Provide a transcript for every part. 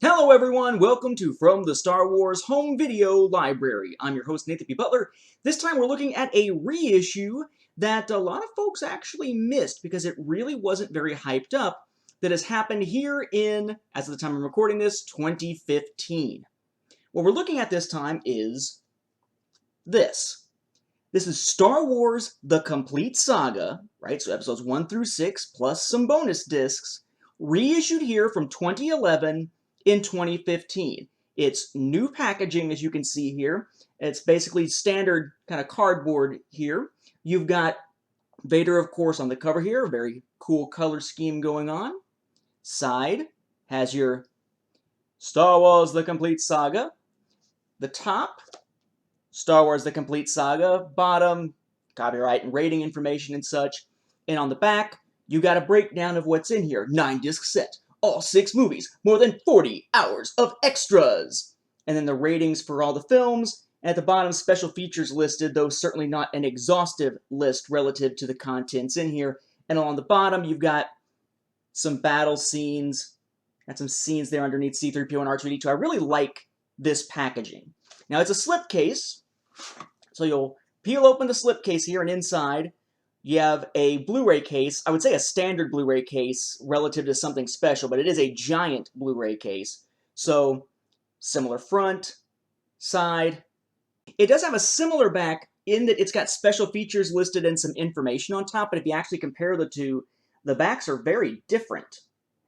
Hello everyone, welcome to From the Star Wars Home Video Library. I'm your host Nathan P. Butler. This time we're looking at a reissue that a lot of folks actually missed because it really wasn't very hyped up, that has happened here in, as of the time I'm recording this, 2015. What we're looking at this time is this. This is Star Wars The Complete Saga, right? So episodes 1 through 6 plus some bonus discs, reissued here from 2011 in 2015. It's new packaging, as you can see here. It's basically standard kind of cardboard here. You've got Vader, of course, on the cover here. Very cool color scheme going on. Side has your Star Wars The Complete Saga. The top, Star Wars The Complete Saga. Bottom, copyright and rating information and such. And on the back, you got a breakdown of what's in here. 9-disc set. All 6 movies, more than 40 hours of extras. And then the ratings for all the films. And at the bottom, special features listed, though certainly not an exhaustive list relative to the contents in here. And along the bottom, you've got some battle scenes. Got some scenes there underneath C-3PO and R2-D2. I really like this packaging. Now, it's a slipcase. So you'll peel open the slipcase here, and inside you have a Blu-ray case. I would say a standard Blu-ray case relative to something special, but it is a giant Blu-ray case. So, similar front, side. It does have a similar back in that it's got special features listed and some information on top, but if you actually compare the two, the backs are very different.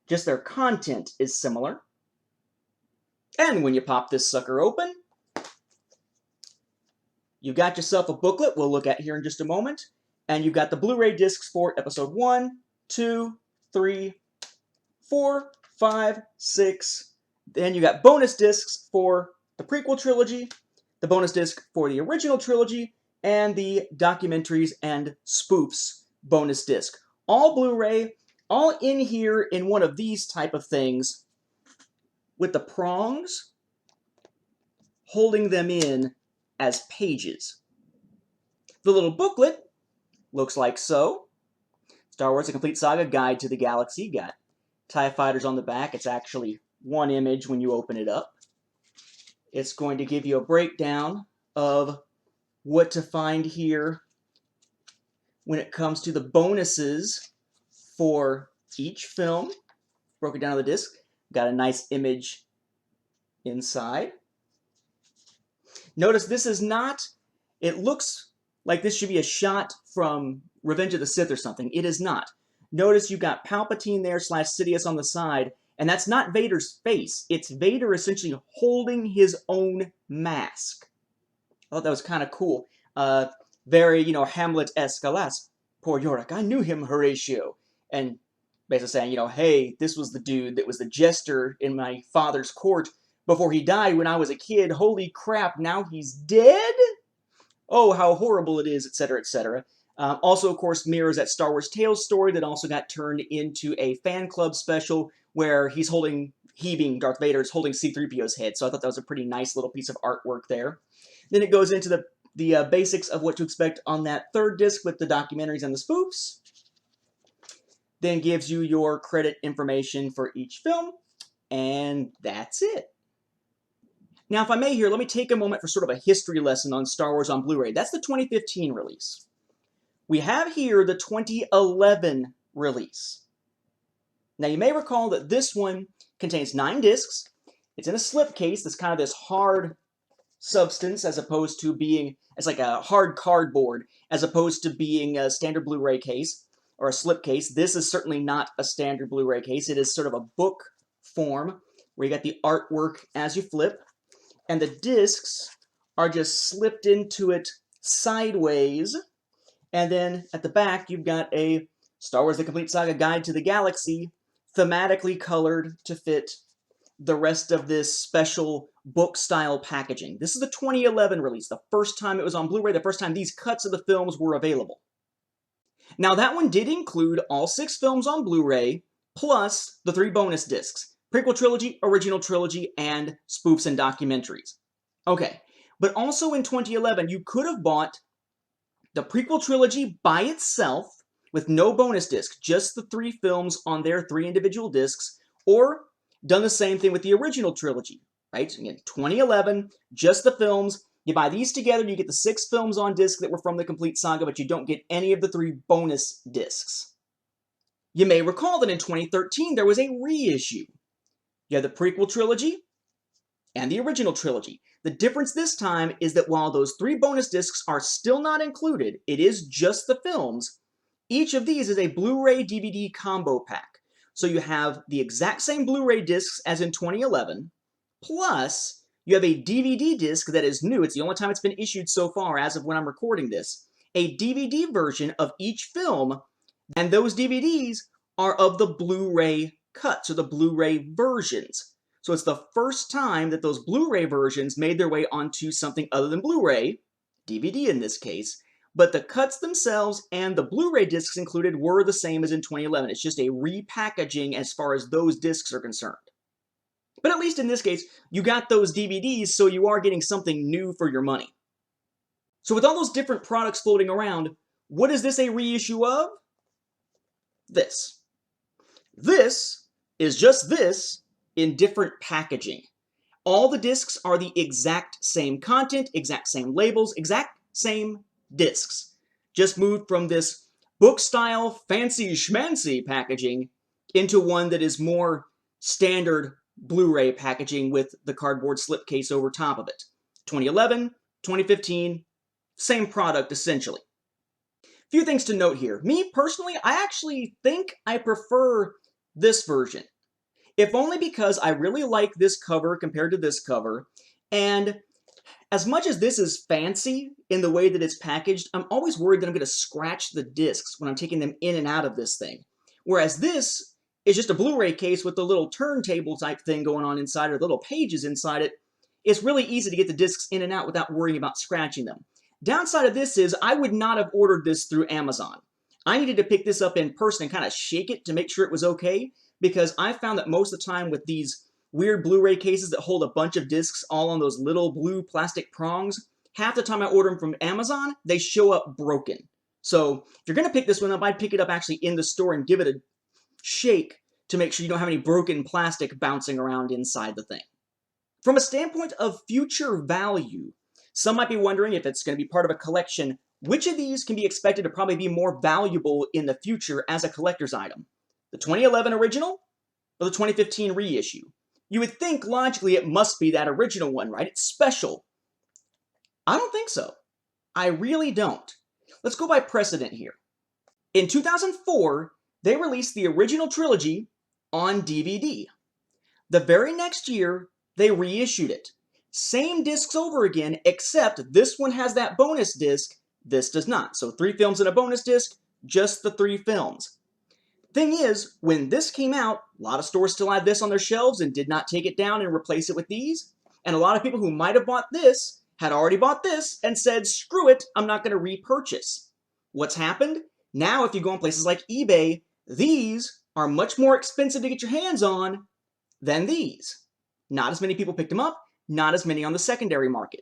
Just their content is similar. And when you pop this sucker open, you've got yourself a booklet we'll look at here in just a moment. And you've got the Blu-ray discs for episode 1, 2, 3, 4, 5, 6. Then you got bonus discs for the prequel trilogy, the bonus disc for the original trilogy, and the documentaries and spoofs bonus disc. All Blu-ray, all in here in one of these type of things with the prongs holding them in as pages. The little booklet looks like so. Star Wars: The Complete Saga Guide to the Galaxy. Got TIE fighters on the back. It's actually one image when you open it up. It's going to give you a breakdown of what to find here when it comes to the bonuses for each film. Broken down on the disc. Got a nice image inside. Notice this is not, it looks like this should be a shot from Revenge of the Sith or something. It is not. Notice you've got Palpatine there / Sidious on the side, and that's not Vader's face. It's Vader essentially holding his own mask. I thought that was kind of cool. Very, Hamlet-esque. Alas, poor Yorick, I knew him, Horatio. And basically saying, hey, this was the dude that was the jester in my father's court before he died when I was a kid. Holy crap, now he's dead? Oh, how horrible it is, etc., etc. Also, of course, mirrors that Star Wars Tales story that also got turned into a fan club special where he being Darth Vader, is holding C-3PO's head. So I thought that was a pretty nice little piece of artwork there. Then it goes into the basics of what to expect on that third disc with the documentaries and the spoofs. Then gives you your credit information for each film. And that's it. Now, if I may here, let me take a moment for sort of a history lesson on Star Wars on Blu-ray. That's the 2015 release. We have here the 2011 release. Now, you may recall that this one contains 9 discs. It's in a slipcase that's kind of this hard substance as opposed to being, it's like a hard cardboard, as opposed to being a standard Blu-ray case or a slipcase. This is certainly not a standard Blu-ray case. It is sort of a book form where you got the artwork as you flip. And the discs are just slipped into it sideways. And then at the back, you've got a Star Wars: The Complete Saga Guide to the Galaxy, thematically colored to fit the rest of this special book-style packaging. This is the 2011 release, the first time it was on Blu-ray, the first time these cuts of the films were available. Now, that one did include all 6 films on Blu-ray, plus the 3 bonus discs. Prequel trilogy, original trilogy, and spoofs and documentaries. Okay, but also in 2011, you could have bought the prequel trilogy by itself with no bonus disc, just the 3 films on their 3 individual discs, or done the same thing with the original trilogy, right? Again, 2011, just the films. You buy these together, you get the 6 films on disc that were from the Complete Saga, but you don't get any of the 3 bonus discs. You may recall that in 2013, there was a reissue. You have the prequel trilogy and the original trilogy. The difference this time is that while those 3 bonus discs are still not included, it is just the films. Each of these is a Blu-ray DVD combo pack. So you have the exact same Blu-ray discs as in 2011, plus you have a DVD disc that is new. It's the only time it's been issued so far as of when I'm recording this. A DVD version of each film, and those DVDs are of the Blu-ray cuts, or the Blu-ray versions. So it's the first time that those Blu-ray versions made their way onto something other than Blu-ray, DVD in this case, but the cuts themselves and the Blu-ray discs included were the same as in 2011. It's just a repackaging as far as those discs are concerned. But at least in this case, you got those DVDs, so you are getting something new for your money. So with all those different products floating around, what is this a reissue of? This. This is just this in different packaging. All the discs are the exact same content, exact same labels, exact same discs. Just moved from this book-style, fancy schmancy packaging into one that is more standard Blu-ray packaging with the cardboard slipcase over top of it. 2011, 2015, same product essentially. Few things to note here. Me personally, I actually think I prefer this version. If only because I really like this cover compared to this cover, and as much as this is fancy in the way that it's packaged, I'm always worried that I'm going to scratch the discs when I'm taking them in and out of this thing. Whereas this is just a Blu-ray case with the little turntable type thing going on inside, or little pages inside it. It's really easy to get the discs in and out without worrying about scratching them. Downside of this is I would not have ordered this through Amazon. I needed to pick this up in person and kind of shake it to make sure it was okay, because I found that most of the time with these weird Blu-ray cases that hold a bunch of discs all on those little blue plastic prongs, half the time I order them from Amazon, they show up broken. So if you're going to pick this one up, I'd pick it up actually in the store and give it a shake to make sure you don't have any broken plastic bouncing around inside the thing. From a standpoint of future value, some might be wondering if it's going to be part of a collection, which of these can be expected to probably be more valuable in the future as a collector's item? The 2011 original or the 2015 reissue? You would think logically it must be that original one, right? It's special. I don't think so. I really don't. Let's go by precedent here. In 2004, they released the original trilogy on DVD. The very next year, they reissued it. Same discs over again, except this one has that bonus disc, this does not. So 3 films and a bonus disc, just the 3 films. Thing is, when this came out, a lot of stores still had this on their shelves and did not take it down and replace it with these. And a lot of people who might have bought this had already bought this and said, screw it, I'm not going to repurchase. What's happened? Now, if you go on places like eBay, these are much more expensive to get your hands on than these. Not as many people picked them up, not as many on the secondary market.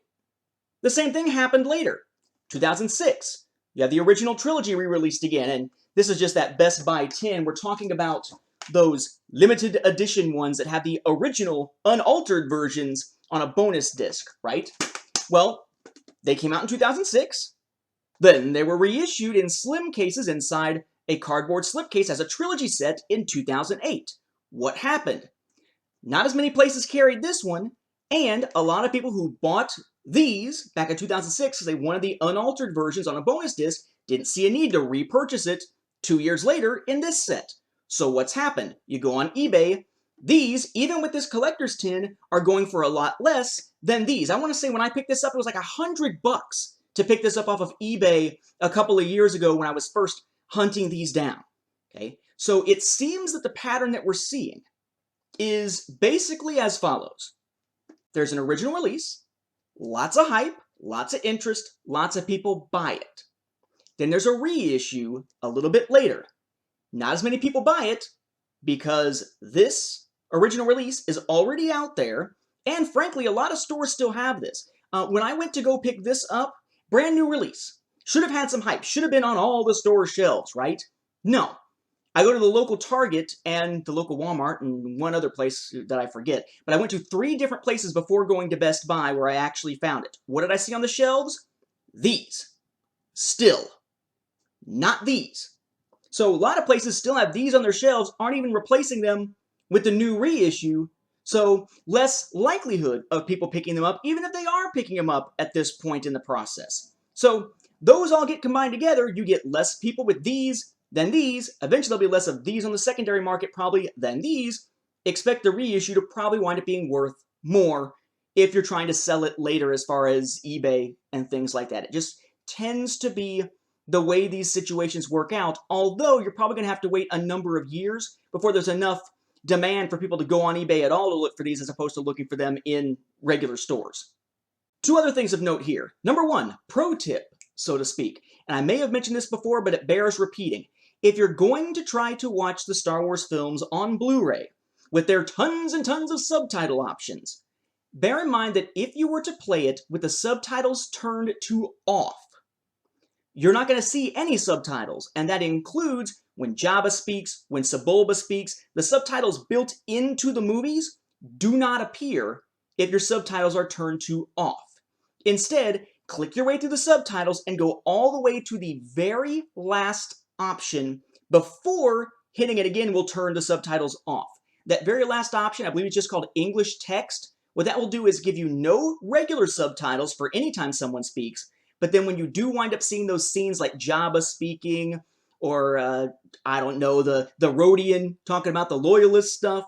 The same thing happened later. 2006, you have the original trilogy re-released again, and this is just that Best Buy 10. We're talking about those limited edition ones that have the original unaltered versions on a bonus disc, right? Well, they came out in 2006. Then they were reissued in slim cases inside a cardboard slipcase as a trilogy set in 2008. What happened? Not as many places carried this one, and a lot of people who bought these back in 2006 because they wanted the unaltered versions on a bonus disc didn't see a need to repurchase it 2 years later in this set. So what's happened? You go on eBay, these, even with this collector's tin, are going for a lot less than these. I want to say when I picked this up, it was like $100 to pick this up off of eBay a couple of years ago when I was first hunting these down. Okay, so it seems that the pattern that we're seeing is basically as follows. There's an original release, lots of hype, lots of interest, lots of people buy it. Then there's a reissue a little bit later. Not as many people buy it because this original release is already out there, and frankly, a lot of stores still have this. When I went to go pick this up, brand new release. Should have had some hype. Should have been on all the store shelves, right? No. I go to the local Target and the local Walmart and one other place that I forget, but I went to 3 different places before going to Best Buy where I actually found it. What did I see on the shelves? These. Still. Not these. So a lot of places still have these on their shelves, aren't even replacing them with the new reissue, so less likelihood of people picking them up, even if they are picking them up at this point in the process. So those all get combined together, you get less people with these than these. Eventually there'll be less of these on the secondary market probably than these. Expect the reissue to probably wind up being worth more if you're trying to sell it later as far as eBay and things like that. It just tends to be the way these situations work out, although you're probably going to have to wait a number of years before there's enough demand for people to go on eBay at all to look for these as opposed to looking for them in regular stores. 2 other things of note here. Number 1, pro tip, so to speak. And I may have mentioned this before, but it bears repeating. If you're going to try to watch the Star Wars films on Blu-ray with their tons and tons of subtitle options, bear in mind that if you were to play it with the subtitles turned to off, you're not going to see any subtitles, and that includes when Jabba speaks, when Sebulba speaks. The subtitles built into the movies do not appear if your subtitles are turned to off. Instead, click your way through the subtitles and go all the way to the very last option before hitting it again will turn the subtitles off. That very last option, I believe it's just called English text. What that will do is give you no regular subtitles for any time someone speaks, but then when you do wind up seeing those scenes like Jabba speaking, or, I don't know, the Rhodian talking about the Loyalist stuff,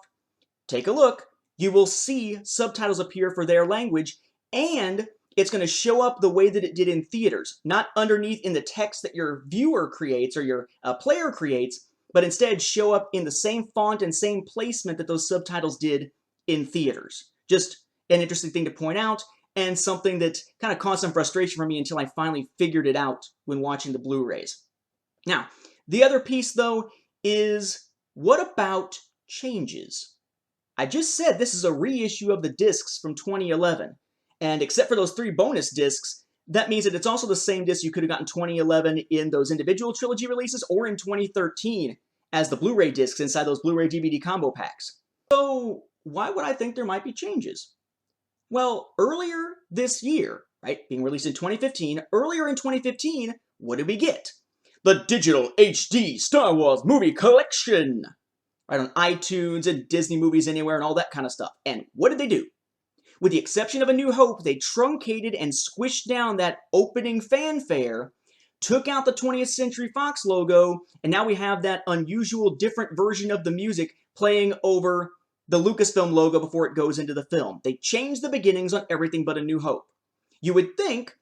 take a look. You will see subtitles appear for their language, and it's going to show up the way that it did in theaters. Not underneath in the text that your viewer creates or your player creates, but instead show up in the same font and same placement that those subtitles did in theaters. Just an interesting thing to point out, and something that kind of caused some frustration for me until I finally figured it out when watching the Blu-rays. Now, the other piece, though, is what about changes? I just said this is a reissue of the discs from 2011, and except for those 3 bonus discs, that means that it's also the same disc you could have gotten 2011 in those individual trilogy releases or in 2013 as the Blu-ray discs inside those Blu-ray DVD combo packs. So why would I think there might be changes? Well, earlier this year, right, being released in 2015, earlier in 2015, what did we get? The Digital HD Star Wars Movie Collection! Right, on iTunes and Disney Movies Anywhere and all that kind of stuff. And what did they do? With the exception of A New Hope, they truncated and squished down that opening fanfare, took out the 20th Century Fox logo, and now we have that unusual different version of the music playing over the Lucasfilm logo before it goes into the film. They changed the beginnings on everything but A New Hope. You would think,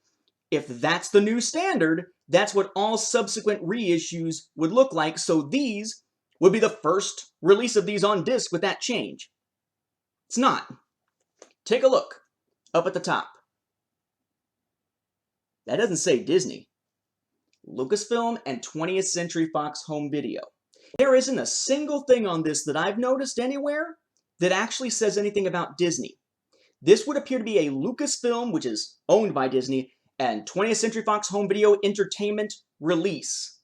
if that's the new standard, that's what all subsequent reissues would look like, so these would be the first release of these on disc with that change. It's not. Take a look up at the top. That doesn't say Disney. Lucasfilm and 20th Century Fox Home Video. There isn't a single thing on this that I've noticed anywhere that actually says anything about Disney. This would appear to be a Lucasfilm, which is owned by Disney, and 20th Century Fox Home Video Entertainment release,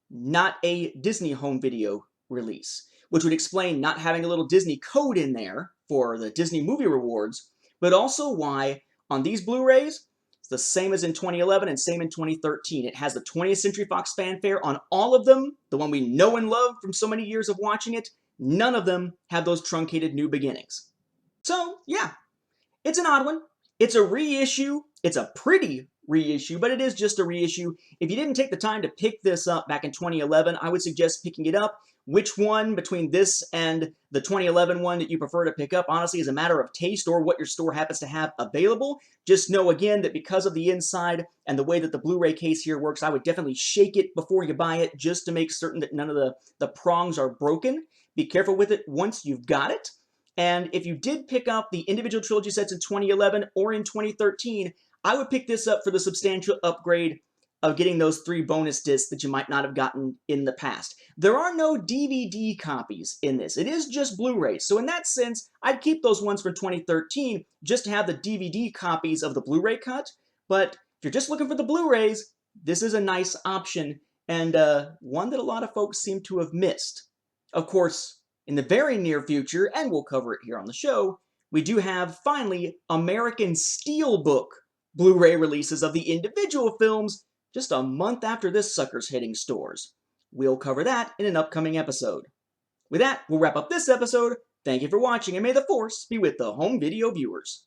not a Disney Home Video release, which would explain not having a little Disney code in there for the Disney movie rewards, but also why on these Blu-rays, it's the same as in 2011 and same in 2013. It has the 20th Century Fox fanfare on all of them, the one we know and love from so many years of watching it. None of them have those truncated new beginnings. So, yeah, it's an odd one. It's a reissue. It's a pretty reissue, but it is just a reissue. If you didn't take the time to pick this up back in 2011, I would suggest picking it up. Which one between this and the 2011 one that you prefer to pick up, honestly, is a matter of taste or what your store happens to have available. Just know, again, that because of the inside and the way that the Blu-ray case here works, I would definitely shake it before you buy it just to make certain that none of the prongs are broken. Be careful with it once you've got it. And if you did pick up the individual trilogy sets in 2011 or in 2013, I would pick this up for the substantial upgrade of getting those 3 bonus discs that you might not have gotten in the past. There are no DVD copies in this. It is just Blu-ray. So in that sense, I'd keep those ones from 2013 just to have the DVD copies of the Blu-ray cut. But if you're just looking for the Blu-rays, this is a nice option and one that a lot of folks seem to have missed. Of course, in the very near future, and we'll cover it here on the show, we do have, finally, American Steelbook Blu-ray releases of the individual films just a month after this sucker's hitting stores. We'll cover that in an upcoming episode. With that, we'll wrap up this episode. Thank you for watching, and may the Force be with the home video viewers.